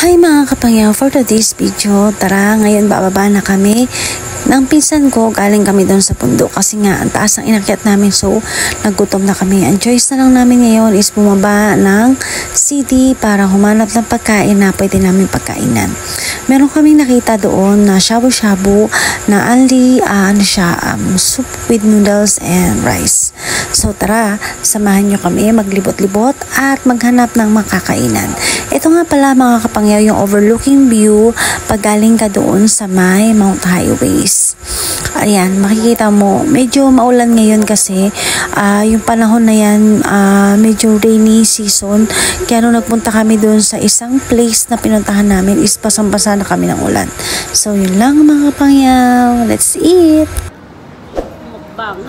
Hi mga kapangyaw, for today's video, tara ngayon bababa na kami ng pinsan ko. Galing kami doon sa pundo kasi nga ang taas ng inakyat namin, so naggutom na kami. Ang choice na lang namin ngayon is bumaba ng city para humanap ng pagkain na pwede namin pagkainan. Meron kaming nakita doon na shabu-shabu na only soup with noodles and rice. So tara, samahan nyo kami maglibot-libot at maghanap ng makakainan. Ito nga pala mga kapangyaw yung overlooking view pag galing ka doon sa may Mount Highways. Ayan, makikita mo, medyo maulan ngayon kasi yung panahon na yan, medyo rainy season. Kaya nung nagpunta kami doon sa isang place na pinuntahan namin is basang-basa na kami ng ulan. So yun lang mga kapangyaw, let's eat! Mukbang.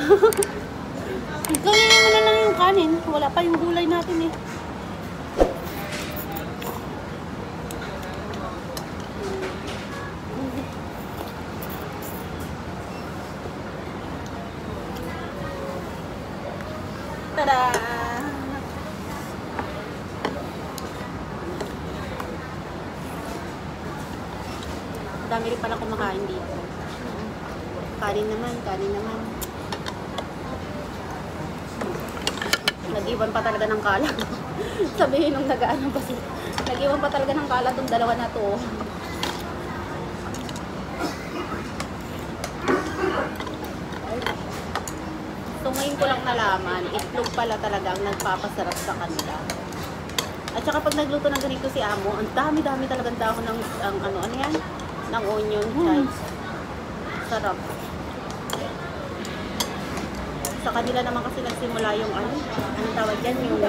Gawin mo na lang yung kanin, wala pa yung gulay natin eh. Tada! Dami rin pala kumakain dito. Kanin naman, kanin naman. Nag-iwan pa talaga ng kalat. Sabihin nung nag-ano ba siya. Nag-iwan pa talaga ng kalat yung dalawa na to. So ngayon ko lang nalaman, itlog pala talaga ang nagpapasarap sa kanila. At saka pag nagluto ng ganito si Amo, ang dami-dami talagang dahon ng ano yan? Ng onion chives. Sarap. Sa kanila naman kasi nagsimula yung ano tawag yan, yung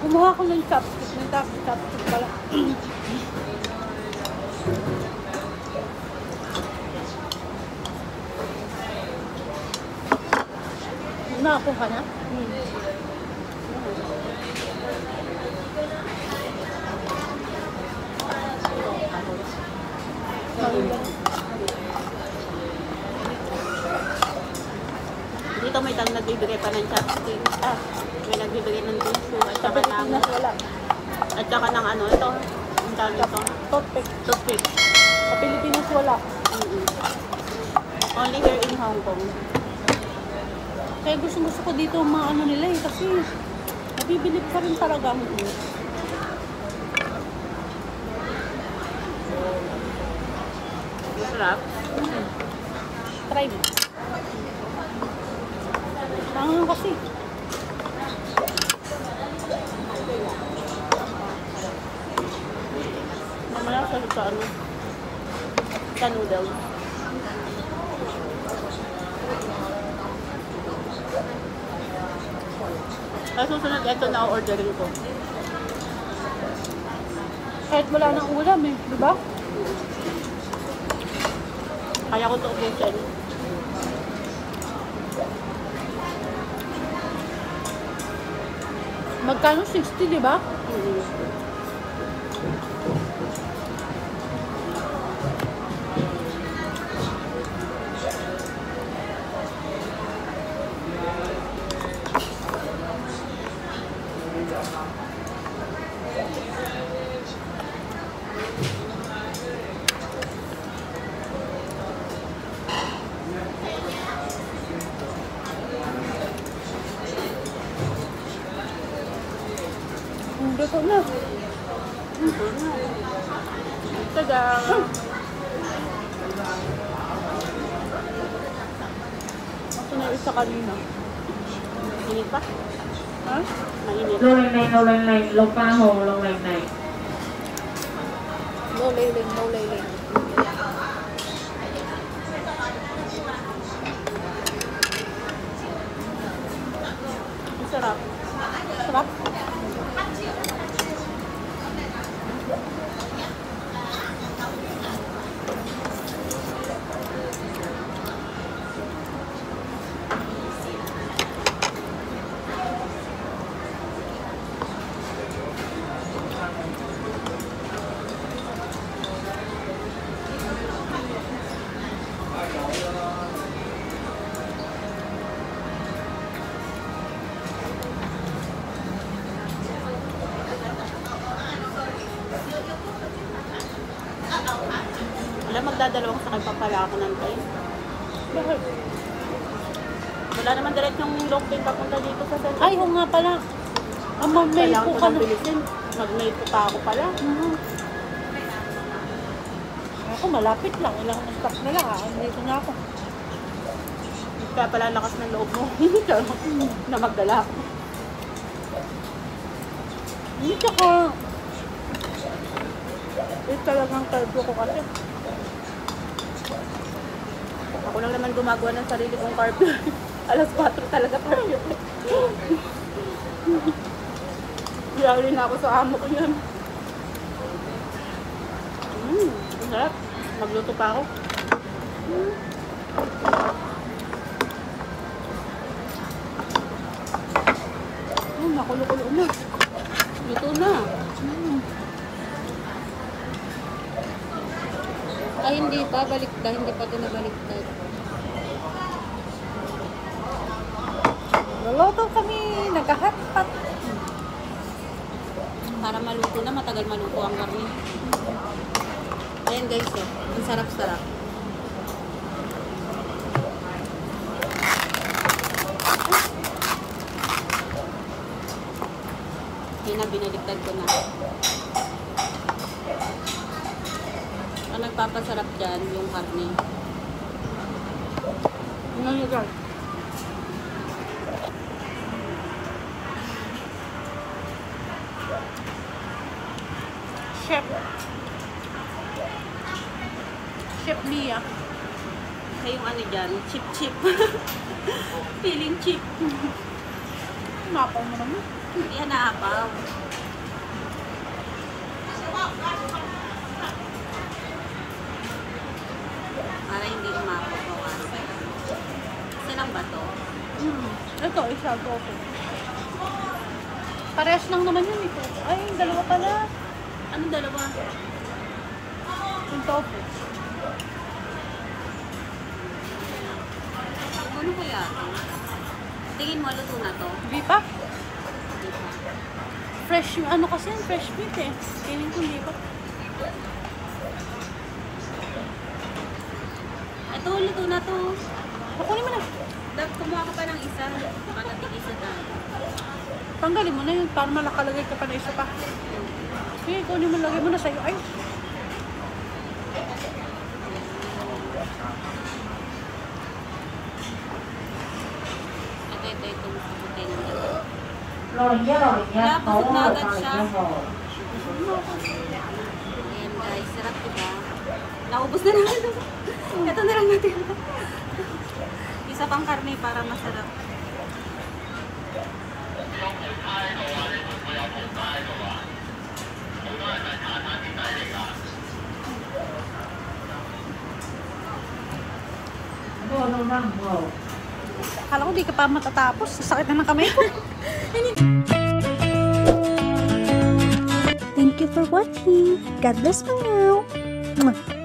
kumuha ko ng chopstick, chopstick pala. Nakakuha na? Dito may nagbibigay pa ng chopstick. May nagbibigay ng tissue at saka ng ng ano ito. Ang tawag ito? Toothpick. Sa Pilipinas wala. Only here in Hong Kong. Kaya gusto ko dito maano nila eh, kasi nabibilip ka rin talaga mo. Sarap. Try mo. Tangan kasi. Mamaya sa ano? Sa noodles. Kasi susunod, ito na orderin ko. Kahit wala nang ulam eh, di ba? Kaya ko ito ubusin. Magkano 60, di ba? Ito na. Taga. Ito na isa kanina. Init pa? Ha? Mainit. Lô lên này, lô pha hồ, lô lên này. Lô lê lên. Sarap. Sarap. Wala, magdadalawang sakay pa pala ako ng train. Bakit? Wala naman diretsong long train papunta dito sa San Ay, oo nga pala. Ang may Kailangan po ko ka ng na. bilisin. Mag-mail po pa ako pala. Ako, malapit lang. Ilang stop na lang. Dito na ako. Kaya pala lakas ng loob mo. Na magdala ako. Hindi tsaka. Ito talagang carbo ko kasi. Ako lang naman gumagawa ng sarili kong carb. Alas 4 talaga carb. Yari na ako sa amo ko yan. Ang sarap. Magluto pa ako. Makulo-kulo na. Luto na. Ay, hindi pa. Baliktad. Hindi pa ito nabaliktad. Luluto kami. Nagkahatpat. Para maluto na, matagal maluto ang karne. Ayan guys, oh. Ang sarap-sarap. Yun na, binaliktad ko na. Ang nagpapasarap dyan, yung karne. Ano yun guys? Chef Lia. Kaya yung ano dyan, chip-chip. Feeling chip. Mapaw mo naman. Yan, naapaw. Para hindi umapaw ko kasi. Isa lang ba to? Ito, isa ko. Parehas lang naman yun ito. Ay, dalawa pala. Anong dalawa? Yung tofu. Ano kaya ito? Tingin mo, luto na to? Hindi pa? Fresh yung ano kasi yan, fresh meat eh. Tingin ko hindi pa. Ito, luto na to. Kukunin mo na. Dapat kumuha ka pa ng isa. Baka natig-isa tayo. Tanggalin mo na yun para malakalagay ka pa na isa pa. Sige, kunin mo, lagay mo na sa'yo. Ay, Ito, itong puti na ito. Wala, busog na agad siya. siya. Ayan guys, sarap diba? Naubos na naman ito. Ito na lang natin. Isa pang karne para masarap. akala ko di ka pa matatapos. Sakit na ng kamay ko. Thank you for watching. God bless for now. Mwah.